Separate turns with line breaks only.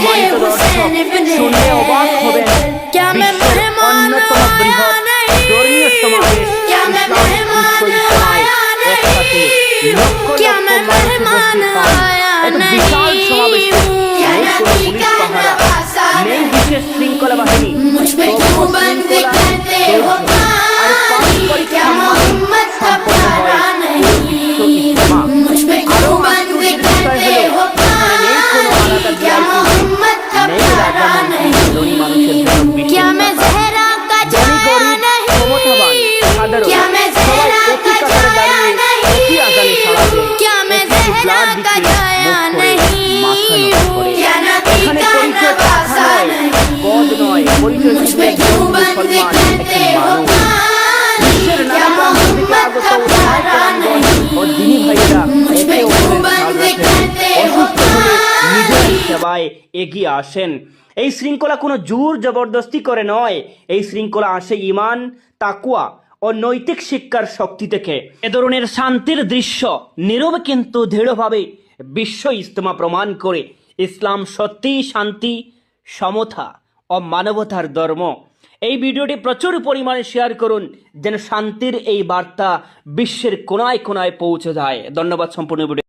সম্মানিত দর্শক, শুনলে অবাক হবেন, বিশ্বের অন্যতম বৃহৎ ধর্মীয় সমাবেশ ইসলামিক বিশ্ব ইজতেমায় একসাথে লক্ষ লক্ষ মানুষ উপস্থিত হয়। এক বিশাল সমাবেশে নেই কোনো পুলিশ পাহারা, নেই বিশেষ শৃঙ্খলা বাহিনী, তবুও শৃঙ্খলা, ধৈর্য আর পারস্পরিক সম্মান সম্পন্ন হয় বিশ্ব ইজতেমা। আরো আশ্চর্যের বিষয় হলো এখানে নেই কোনো আলাদা VIP, নেই রাজামন্ত্রী, ধনী মানুষের জন্য বিশেষ ধনী গরিব ক্ষমতাবান সাধারণ সবাই একই কাতারে দাঁড়িয়ে একই আজানে সাড়া দেয়, একই ব্লাড দিকে মুখ করে মাথা নত করে। এখানে পরিচয় টাকা নয়, পদ নয়, পরিচয় শুধু একজন মুসলমান, একজন মানুষ। বিশ্বের নানা প্রান্ত থেকে আগত উৎসাহ প্রাঙ্গণ ও দিনী ভাইয়েরা একে অপরের খেয়াল রাখেন, অসুস্থ হলে নিজের সেবায় এগিয়ে আসেন। এই শৃঙ্খলা কোনো জোর জবরদস্তি করে নয়, এই শৃঙ্খলা আসে ঈমান, তাকওয়া ও নৈতিক শিক্ষার শক্তি থেকে। এ ধরনের শান্তির দৃশ্য নীরবে কিন্তু দৃঢ়ভাবে বিশ্ব ইজতেমা প্রমাণ করে ইসলাম সত্যিই শান্তি, সমতা ও মানবতার ধর্ম। এই ভিডিওটি প্রচুর পরিমাণে শেয়ার করুন যেন শান্তির এই বার্তা বিশ্বের কোনায় কোনায় পৌঁছে যায়। ধন্যবাদ। সম্পূর্ণ ভিডিও